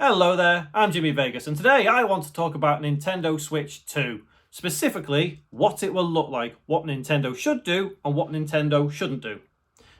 Hello there, I'm Jimmy Vegas, and today I want to talk about Nintendo Switch 2. Specifically, what it will look like, what Nintendo should do, and what Nintendo shouldn't do.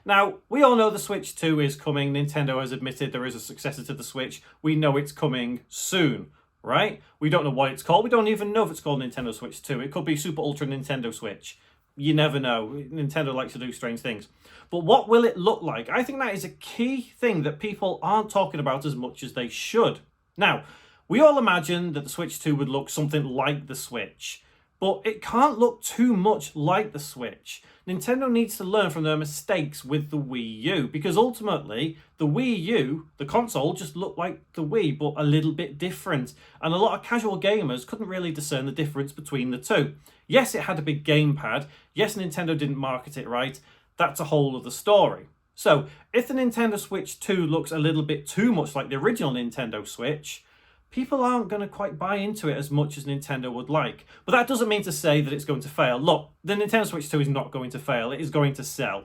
Now, we all know the Switch 2 is coming. Nintendo has admitted there is a successor to the Switch. We know it's coming soon, right? We don't know what it's called. We don't even know if it's called Nintendo Switch 2. It could be Super Ultra Nintendo Switch. You never know. Nintendo likes to do strange things. But what will it look like? I think that is a key thing that people aren't talking about as much as they should. Now, we all imagine that the Switch 2 would look something like the Switch, but it can't look too much like the Switch. Nintendo needs to learn from their mistakes with the Wii U, because ultimately, the Wii U, the console, just looked like the Wii, but a little bit different. And a lot of casual gamers couldn't really discern the difference between the two. Yes, it had a big gamepad. Yes, Nintendo didn't market it right. That's a whole other story. So, if the Nintendo Switch 2 looks a little bit too much like the original Nintendo Switch, people aren't going to quite buy into it as much as Nintendo would like. But that doesn't mean to say that it's going to fail. Look, the Nintendo Switch 2 is not going to fail. It is going to sell.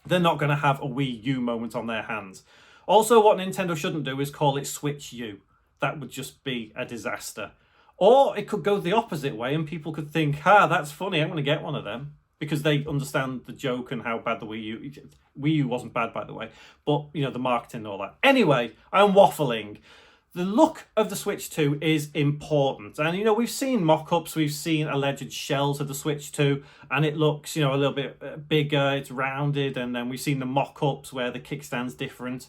They're not going to have a Wii U moment on their hands. Also, what Nintendo shouldn't do is call it Switch U. That would just be a disaster. Or it could go the opposite way and people could think, that's funny, I'm going to get one of them. Because they understand the joke and how bad the Wii U wasn't bad, by the way. But, the marketing and all that. Anyway, I'm waffling. The look of the Switch 2 is important. And, we've seen mock-ups, we've seen alleged shells of the Switch 2, and it looks, a little bit bigger, it's rounded, and then we've seen the mock-ups where the kickstand's different.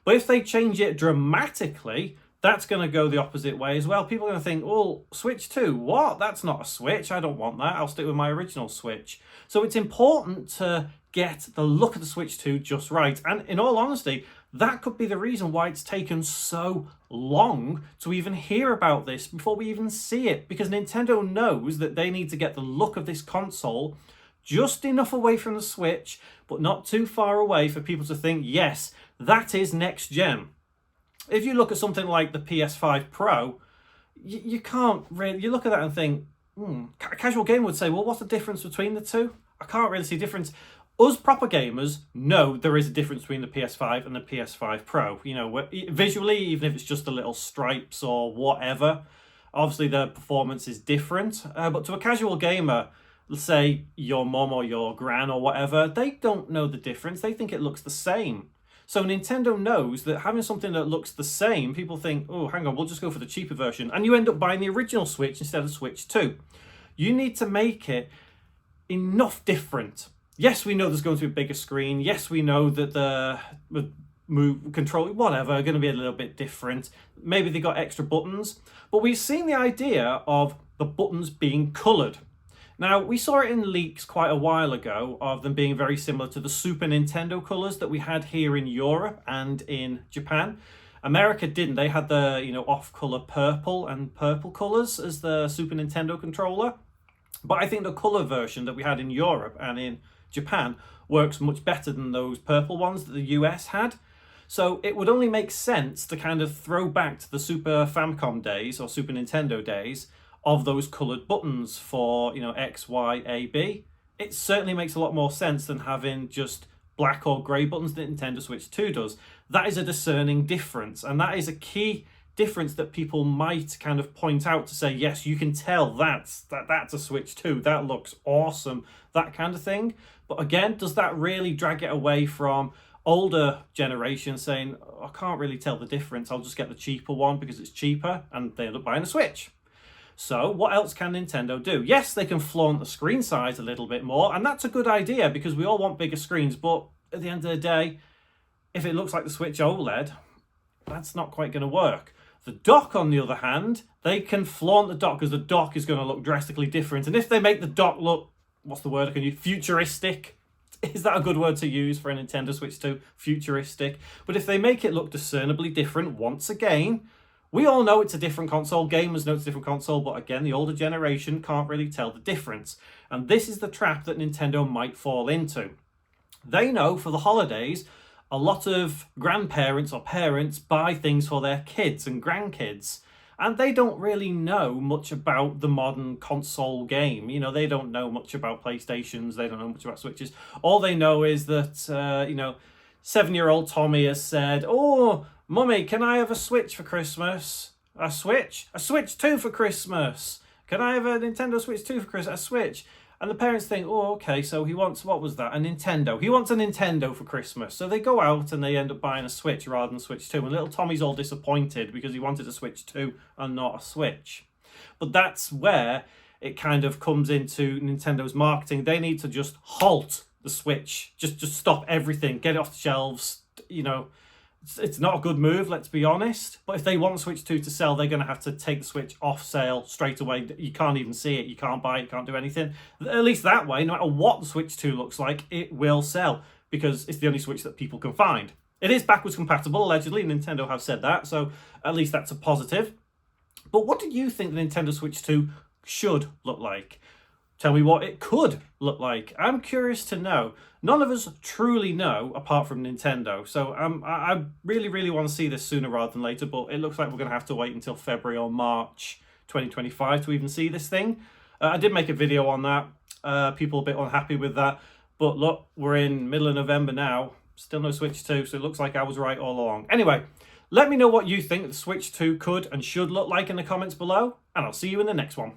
But if they change it dramatically, that's going to go the opposite way as well. People are going to think, Switch 2, what? That's not a Switch. I don't want that. I'll stick with my original Switch. So it's important to get the look of the Switch 2 just right. And in all honesty, that could be the reason why it's taken so long to even hear about this before we even see it. Because Nintendo knows that they need to get the look of this console just enough away from the Switch, but not too far away for people to think, yes, that is next gen. If you look at something like the PS5 Pro, you can't really, you look at that and think, a casual gamer would say, well, what's the difference between the two? I can't really see a difference. Us proper gamers know there is a difference between the PS5 and the PS5 Pro. Visually, even if it's just the little stripes or whatever, obviously the performance is different. But to a casual gamer, let's say your mom or your gran or whatever, they don't know the difference. They think it looks the same. So Nintendo knows that having something that looks the same, people think, hang on, we'll just go for the cheaper version. And you end up buying the original Switch instead of Switch 2. You need to make it enough different. Yes, we know there's going to be a bigger screen. Yes, we know that the move control, whatever, are going to be a little bit different. Maybe they got extra buttons. But we've seen the idea of the buttons being coloured. Now, we saw it in leaks quite a while ago of them being very similar to the Super Nintendo colours that we had here in Europe and in Japan. America didn't. They had the, off-colour purple and purple colours as the Super Nintendo controller. But I think the colour version that we had in Europe and in Japan works much better than those purple ones that the US had. So it would only make sense to kind of throw back to the Super Famicom days or Super Nintendo days of those coloured buttons for, X, Y, A, B. It certainly makes a lot more sense than having just black or grey buttons that Nintendo Switch 2 does. That is a discerning difference, and that is a key difference that people might kind of point out to say, yes, you can tell that's a Switch 2, that looks awesome, that kind of thing. But again, does that really drag it away from older generations saying, I can't really tell the difference, I'll just get the cheaper one because it's cheaper, and they end up buying a Switch? So what else can Nintendo do? Yes, they can flaunt the screen size a little bit more, and that's a good idea because we all want bigger screens, but at the end of the day, if it looks like the Switch OLED, that's not quite going to work. The dock, on the other hand, they can flaunt the dock because the dock is going to look drastically different. And if they make the dock look, what's the word I can use? Futuristic. Is that a good word to use for a Nintendo Switch 2? Futuristic. But if they make it look discernibly different, once again, we all know it's a different console. Gamers know it's a different console. But again, the older generation can't really tell the difference. And this is the trap that Nintendo might fall into. They know for the holidays, a lot of grandparents or parents buy things for their kids and grandkids, and they don't really know much about the modern console game. They don't know much about PlayStations, they don't know much about Switches. All they know is that, 7-year-old Tommy has said, Mummy, can I have a Switch for Christmas? A Switch? A Switch 2 for Christmas? Can I have a Nintendo Switch 2 for Christmas? A Switch? And the parents think, oh, okay, so he wants, what was that? A Nintendo. He wants a Nintendo for Christmas. So they go out and they end up buying a Switch rather than Switch 2. And little Tommy's all disappointed because he wanted a Switch 2 and not a Switch. But that's where it kind of comes into Nintendo's marketing. They need to just halt the Switch. Just stop everything. Get it off the shelves. You know, it's not a good move, let's be honest. But if they want Switch 2 to sell, they're going to have to take the Switch off sale straight away. You can't even see it. You can't buy it. You can't do anything. At least that way, no matter what the Switch 2 looks like, it will sell because it's the only Switch that people can find. It is backwards compatible, allegedly. Nintendo have said that, so at least that's a positive. But what do you think the Nintendo Switch 2 should look like? Tell me what it could look like. I'm curious to know. None of us truly know, apart from Nintendo. So I really, really want to see this sooner rather than later, but it looks like we're going to have to wait until February or March 2025 to even see this thing. I did make a video on that. People are a bit unhappy with that. But look, we're in middle of November now. Still no Switch 2, so it looks like I was right all along. Anyway, let me know what you think the Switch 2 could and should look like in the comments below, and I'll see you in the next one.